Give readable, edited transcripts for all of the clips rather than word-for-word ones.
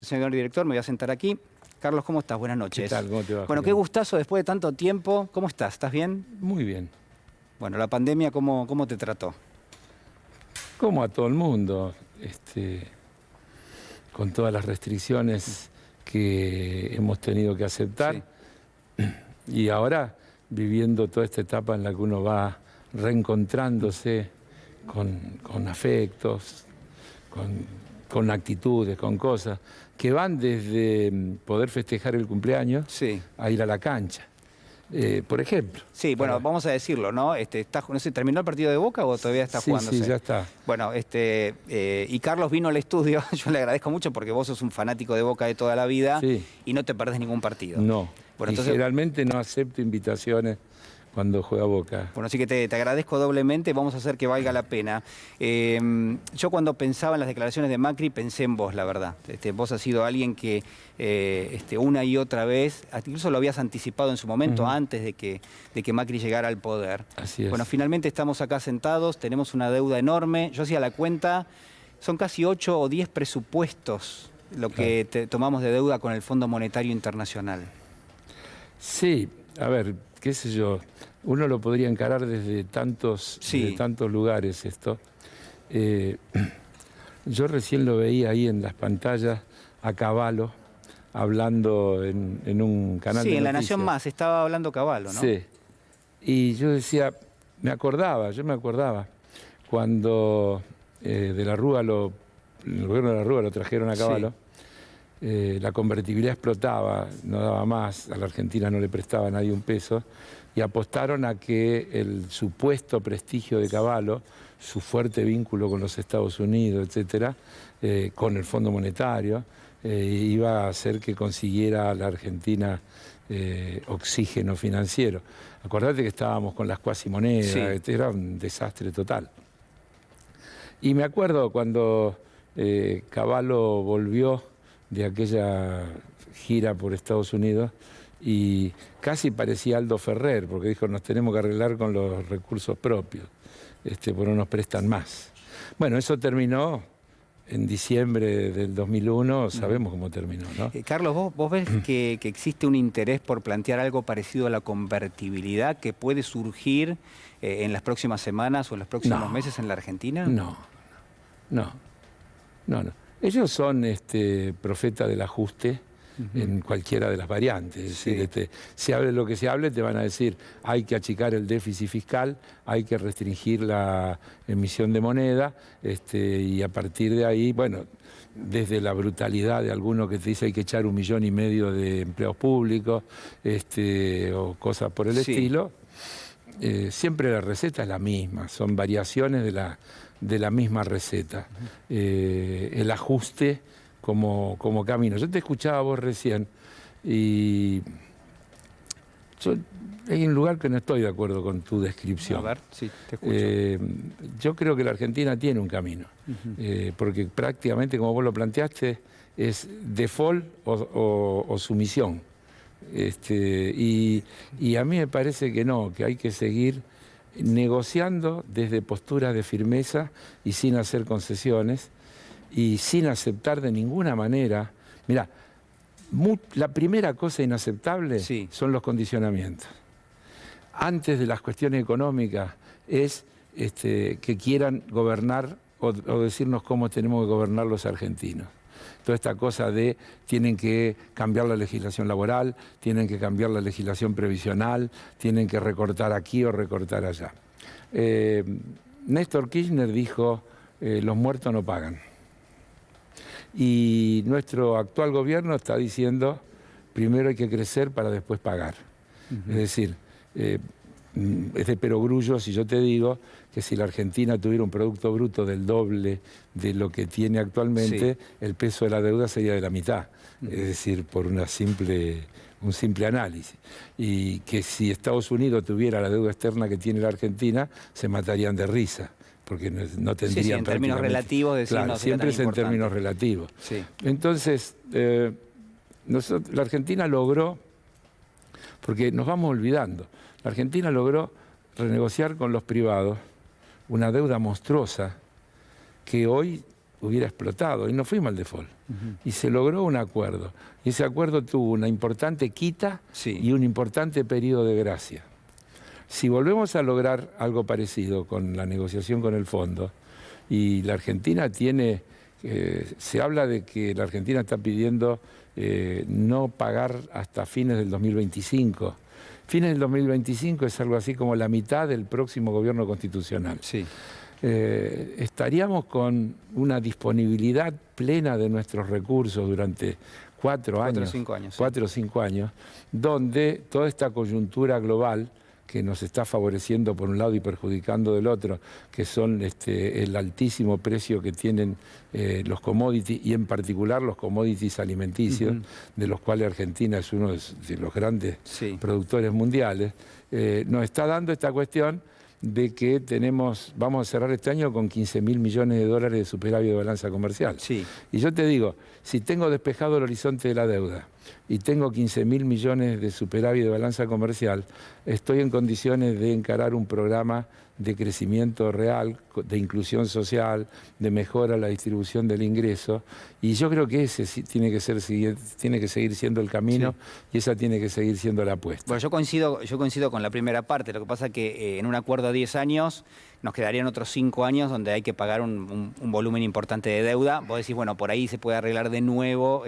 señor director, me voy a sentar aquí. Carlos, ¿cómo estás? Buenas noches. ¿Qué tal? ¿Cómo te va? Bueno, qué gustazo después de tanto tiempo. ¿Cómo estás? ¿Estás bien? Muy bien. Bueno, la pandemia, ¿cómo te trató? Como a todo el mundo, con todas las restricciones que hemos tenido que aceptar. Sí. Y ahora viviendo toda esta etapa en la que uno va reencontrándose con afectos, con actitudes, con cosas, que van desde poder festejar el cumpleaños a ir a la cancha. Por ejemplo. Sí, bueno, vamos a decirlo, ¿no? No sé, ¿terminó el partido de Boca o todavía está jugándose? Sí, ya está. Bueno, y Carlos vino al estudio, yo le agradezco mucho porque vos sos un fanático de Boca de toda la vida y no te perdés ningún partido. No, bueno, entonces, generalmente no acepto invitaciones cuando juega Boca. Bueno, así que te agradezco doblemente, vamos a hacer que valga la pena. Yo cuando pensaba en las declaraciones de Macri pensé en vos, la verdad. Vos has sido alguien que una y otra vez, incluso lo habías anticipado en su momento, antes de que Macri llegara al poder. Así es. Bueno, finalmente estamos acá sentados, tenemos una deuda enorme. Yo hacía la cuenta, son casi 8 o 10 presupuestos lo que tomamos de deuda con el Fondo Monetario Internacional. Sí, a ver, qué sé yo, uno lo podría encarar desde tantos lugares esto. Yo recién lo veía ahí en las pantallas a Cavallo, hablando en un canal de noticias. Sí, en La Nación Más, estaba hablando Cavallo, ¿no? Sí, y yo decía, yo me acordaba, cuando de la Rúa el gobierno de la Rúa lo trajeron a Cavallo. La convertibilidad explotaba, no daba más, a la Argentina no le prestaba a nadie un peso, y apostaron a que el supuesto prestigio de Cavallo, su fuerte vínculo con los Estados Unidos, etcétera, con el Fondo Monetario, iba a hacer que consiguiera a la Argentina oxígeno financiero. Acordate que estábamos con las cuasimonedas, era un desastre total. Y me acuerdo cuando Cavallo volvió de aquella gira por Estados Unidos y casi parecía Aldo Ferrer, porque dijo, nos tenemos que arreglar con los recursos propios, porque no nos prestan más. Bueno, eso terminó en diciembre del 2001, sabemos cómo terminó, ¿no? Carlos, ¿vos ves que existe un interés por plantear algo parecido a la convertibilidad que puede surgir en las próximas semanas o en los próximos meses en la Argentina? No. Ellos son profetas del ajuste en cualquiera de las variantes. Es decir, se hable lo que se hable, te van a decir hay que achicar el déficit fiscal, hay que restringir la emisión de moneda, y a partir de ahí, bueno, desde la brutalidad de alguno que te dice hay que echar 1,5 millones de empleados públicos, o cosas por el estilo. Siempre la receta es la misma, son variaciones de la misma receta. El ajuste como camino. Yo te escuchaba a vos recién y hay un lugar que no estoy de acuerdo con tu descripción. A ver, sí, te escucho. Yo creo que la Argentina tiene un camino, porque prácticamente, como vos lo planteaste, es default o sumisión. Y a mí me parece que no, que hay que seguir negociando desde posturas de firmeza y sin hacer concesiones y sin aceptar de ninguna manera. Mirá, la primera cosa inaceptable son los condicionamientos. Antes de las cuestiones económicas es que quieran gobernar o decirnos cómo tenemos que gobernar los argentinos. Toda esta cosa de tienen que cambiar la legislación laboral, tienen que cambiar la legislación previsional, tienen que recortar aquí o recortar allá. Néstor Kirchner dijo, los muertos no pagan. Y nuestro actual gobierno está diciendo, primero hay que crecer para después pagar. Es decir, es de perogrullo si yo te digo que si la Argentina tuviera un Producto Bruto del doble de lo que tiene actualmente, el peso de la deuda sería de la mitad. Es decir, por un simple análisis. Y que si Estados Unidos tuviera la deuda externa que tiene la Argentina, se matarían de risa, porque no tendrían en términos relativos, claro, siempre es en términos relativos. Entonces, la Argentina logró, porque nos vamos olvidando, la Argentina logró renegociar con los privados una deuda monstruosa que hoy hubiera explotado y no fuimos al default. Y se logró un acuerdo. Y ese acuerdo tuvo una importante quita y un importante periodo de gracia. Si volvemos a lograr algo parecido con la negociación con el fondo, y la Argentina tiene, se habla de que la Argentina está pidiendo no pagar hasta fines del 2025. Fines del 2025 es algo así como la mitad del próximo gobierno constitucional. Sí. Estaríamos con una disponibilidad plena de nuestros recursos durante 4 años, 4 o 5 años, donde toda esta coyuntura global que nos está favoreciendo por un lado y perjudicando del otro, que son el altísimo precio que tienen los commodities y en particular los commodities alimenticios, de los cuales Argentina es uno de los grandes productores mundiales, nos está dando esta cuestión de que vamos a cerrar este año con 15.000 millones de dólares de superávit de balanza comercial. Sí. Y yo te digo, si tengo despejado el horizonte de la deuda y tengo 15.000 millones de superávit de balanza comercial, estoy en condiciones de encarar un programa de crecimiento real, de inclusión social, de mejora a la distribución del ingreso, y yo creo que ese tiene que seguir siendo el camino y esa tiene que seguir siendo la apuesta. Bueno, yo coincido con la primera parte. Lo que pasa es que en un acuerdo a 10 años nos quedarían otros 5 años donde hay que pagar un volumen importante de deuda. Vos decís, bueno, por ahí se puede arreglar de nuevo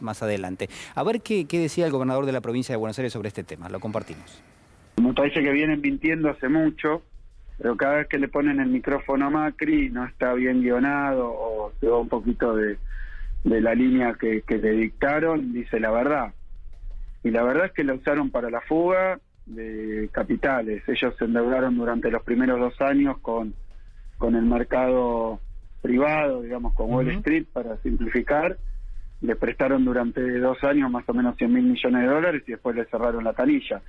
más adelante. A ver qué decía el gobernador de la provincia de Buenos Aires sobre este tema. Lo compartimos. Me parece que vienen mintiendo hace mucho, pero cada vez que le ponen el micrófono a Macri no está bien guionado o se va un poquito de la línea que le dictaron, dice la verdad. Y la verdad es que la usaron para la fuga de capitales. Ellos se endeudaron durante los primeros 2 años con el mercado privado, digamos, con Wall Street, para simplificar. Le prestaron durante 2 años más o menos 100.000 millones de dólares y después le cerraron la canilla.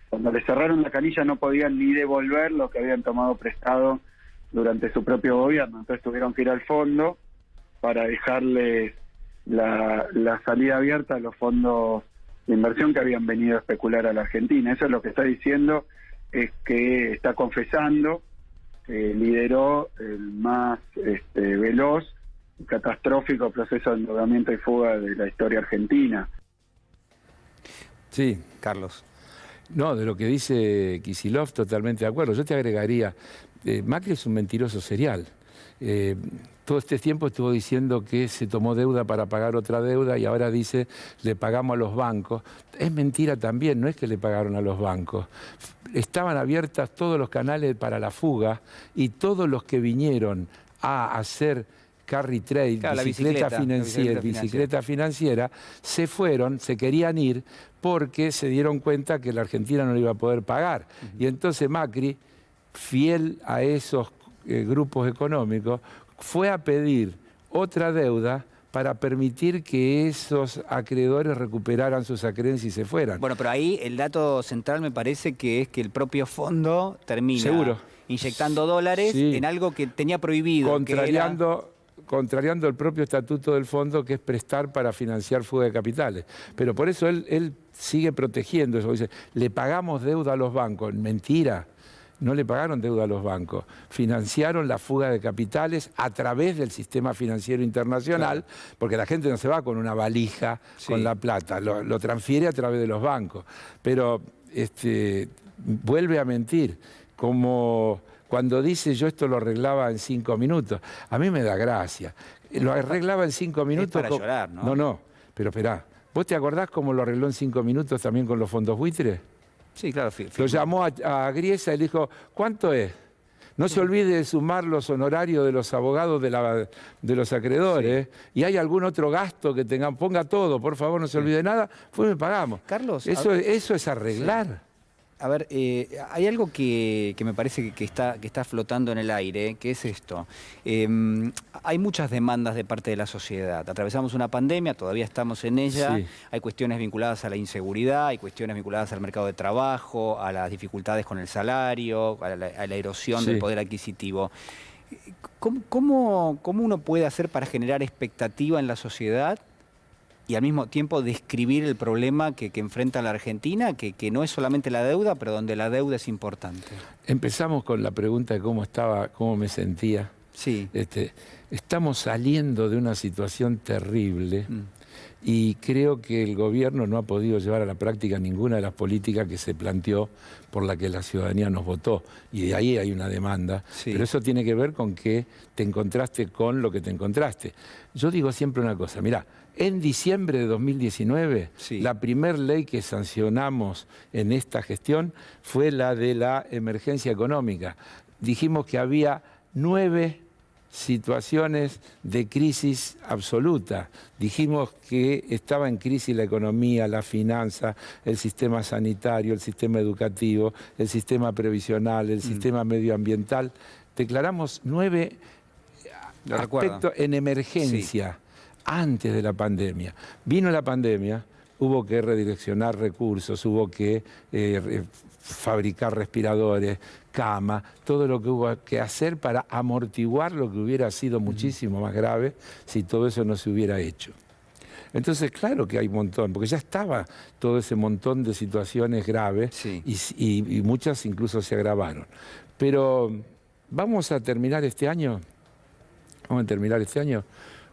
Cuando le cerraron la canilla no podían ni devolver lo que habían tomado prestado durante su propio gobierno. Entonces tuvieron que ir al fondo para dejarles la salida abierta a los fondos de inversión que habían venido a especular a la Argentina. Eso es lo que está diciendo, es que está confesando que lideró el más veloz y catastrófico proceso de endeudamiento y fuga de la historia argentina. Sí, Carlos. No, de lo que dice Kicillof, totalmente de acuerdo. Yo te agregaría, Macri es un mentiroso serial. Todo este tiempo estuvo diciendo que se tomó deuda para pagar otra deuda y ahora dice, le pagamos a los bancos. Es mentira también, no es que le pagaron a los bancos. Estaban abiertas todos los canales para la fuga y todos los que vinieron a hacer carry trade, claro, bicicleta financiera, se fueron, se querían ir porque se dieron cuenta que la Argentina no le iba a poder pagar. Y entonces Macri, fiel a esos grupos económicos, fue a pedir otra deuda para permitir que esos acreedores recuperaran sus acreencias y se fueran. Bueno, pero ahí el dato central me parece que es que el propio fondo termina inyectando dólares en algo que tenía prohibido. Contrariando el propio estatuto del fondo, que es prestar para financiar fuga de capitales. Pero por eso él sigue protegiendo eso. Dice, le pagamos deuda a los bancos. Mentira, no le pagaron deuda a los bancos. Financiaron la fuga de capitales a través del sistema financiero internacional, porque la gente no se va con una valija con la plata, lo transfiere a través de los bancos. Pero vuelve a mentir, como cuando dice yo esto lo arreglaba en 5 minutos. A mí me da gracia. Lo arreglaba en 5 minutos. Es para llorar, ¿no? No, pero esperá. ¿Vos te acordás cómo lo arregló en 5 minutos también con los fondos buitres? Sí, claro. Lo llamó a Griesa y le dijo, ¿cuánto es? No se olvide de sumar los honorarios de los abogados de los acreedores. Y hay algún otro gasto que tengan. Ponga todo, por favor, no se olvide de nada. Pues me pagamos. Carlos, eso es arreglar. A ver, hay algo que me parece que está flotando en el aire, que es esto. Hay muchas demandas de parte de la sociedad. Atravesamos una pandemia, todavía estamos en ella. Sí. Hay cuestiones vinculadas a la inseguridad, hay cuestiones vinculadas al mercado de trabajo, a las dificultades con el salario, a la erosión del poder adquisitivo. ¿Cómo uno puede hacer para generar expectativa en la sociedad y al mismo tiempo describir el problema que enfrenta la Argentina, que no es solamente la deuda, pero donde la deuda es importante? Empezamos con la pregunta de cómo me sentía. Sí. Estamos saliendo de una situación terrible. Y creo que el gobierno no ha podido llevar a la práctica ninguna de las políticas que se planteó por la que la ciudadanía nos votó. Y de ahí hay una demanda. Sí. Pero eso tiene que ver con que te encontraste con lo que te encontraste. Yo digo siempre una cosa, mirá, en diciembre de 2019, sí, la primer ley que sancionamos en esta gestión fue la de la emergencia económica. Dijimos que había 9 situaciones de crisis absoluta. Dijimos que estaba en crisis la economía, la finanza, el sistema sanitario, el sistema educativo, el sistema previsional, el sistema medioambiental. Declaramos 9 aspectos en emergencia antes de la pandemia. Vino la pandemia, hubo que redireccionar recursos, hubo que fabricar respiradores, cama, todo lo que hubo que hacer para amortiguar lo que hubiera sido muchísimo más grave si todo eso no se hubiera hecho. Entonces, claro que hay un montón, porque ya estaba todo ese montón de situaciones graves y muchas incluso se agravaron. Pero vamos a terminar este año,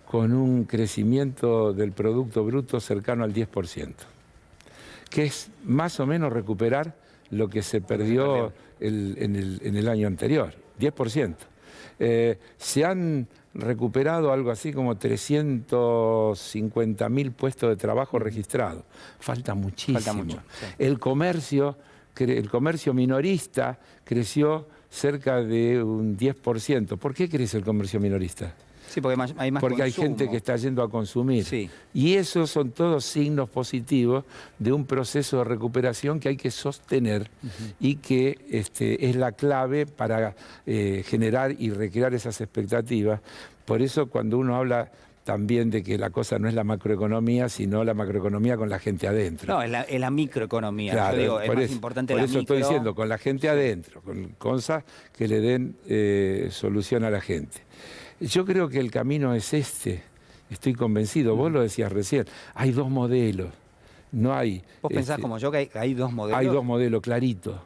con un crecimiento del Producto Bruto cercano al 10%, que es más o menos recuperar lo que se perdió en el año anterior, 10%. Se han recuperado algo así como 350.000 puestos de trabajo registrados. Falta muchísimo. Falta mucho, sí. El comercio minorista creció cerca de un 10%. ¿Por qué crece el comercio minorista? Sí, porque hay más Porque consumo. hay gente que está yendo a consumir. Sí. Y esos son todos signos positivos de un proceso de recuperación que hay que sostener y que es la clave para generar y recrear esas expectativas. Por eso cuando uno habla también de que la cosa no es la macroeconomía, sino la macroeconomía con la gente adentro. No, es la microeconomía. Claro, yo digo, es más importante la micro. Por eso estoy diciendo, con la gente adentro, con cosas que le den solución a la gente. Yo creo que el camino es estoy convencido, vos lo decías recién, hay 2 modelos, no hay... ¿Vos pensás como yo que hay 2 modelos? Hay 2 modelos, clarito,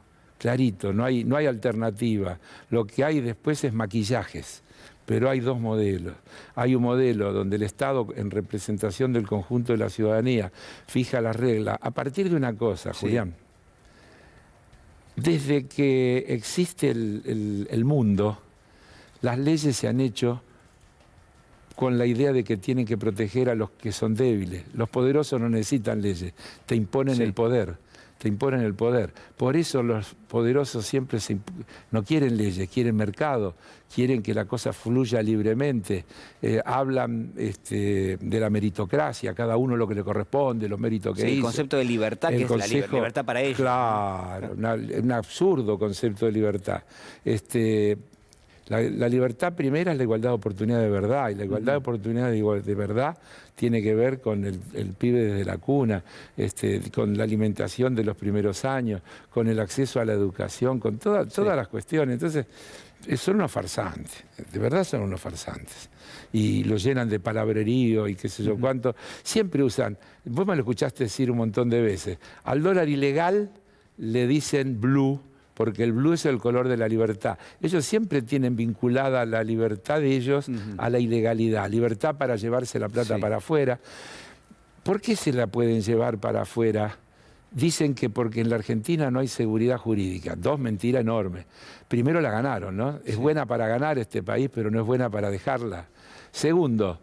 no hay alternativa. Lo que hay después es maquillajes, pero hay 2 modelos. Hay un modelo donde el Estado, en representación del conjunto de la ciudadanía, fija las reglas, a partir de una cosa, Julián. Desde que existe el mundo, las leyes se han hecho con la idea de que tienen que proteger a los que son débiles. Los poderosos no necesitan leyes, te imponen el poder. Por eso los poderosos siempre no quieren leyes, quieren mercado, quieren que la cosa fluya libremente. Hablan de la meritocracia, cada uno lo que le corresponde, los méritos que hizo. El concepto de libertad, que es la libertad para ellos. Claro, un absurdo concepto de libertad. La libertad primera es la igualdad de oportunidad de verdad, y la igualdad de oportunidad de verdad tiene que ver con el pibe desde la cuna, con la alimentación de los primeros años, con el acceso a la educación, con todas las cuestiones. Entonces, son unos farsantes, de verdad son unos farsantes. Y lo llenan de palabrerío y qué sé yo cuánto. Siempre usan, vos me lo escuchaste decir un montón de veces, al dólar ilegal le dicen blue, porque el blue es el color de la libertad. Ellos siempre tienen vinculada la libertad de ellos a la ilegalidad. Libertad para llevarse la plata para afuera. ¿Por qué se la pueden llevar para afuera? Dicen que porque en la Argentina no hay seguridad jurídica. 2 mentiras enormes. Primero la ganaron, ¿no? Es buena para ganar este país, pero no es buena para dejarla. Segundo,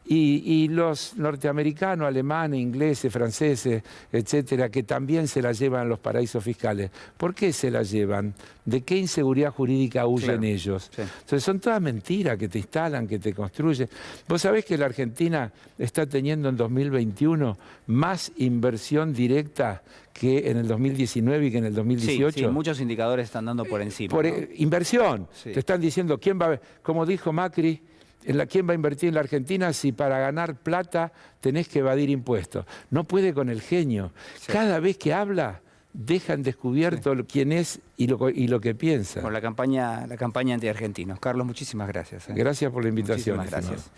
y los norteamericanos, alemanes, ingleses, franceses, etcétera, que también se la llevan a los paraísos fiscales. ¿Por qué se la llevan? ¿De qué inseguridad jurídica huyen ellos? Entonces son todas mentiras que te instalan, que te construyen. Vos sabés que la Argentina está teniendo en 2021 más inversión directa que en el 2019 y que en el 2018. Sí, muchos indicadores están dando por encima. Por inversión. Te están diciendo quién va a... Como dijo Macri, ¿quién va a invertir en la Argentina si para ganar plata tenés que evadir impuestos? No puede con el genio. Cada vez que habla, deja en descubierto quién es y lo que piensa. Por la campaña anti-argentinos. Carlos, muchísimas gracias. Gracias por la invitación. Muchísimas gracias.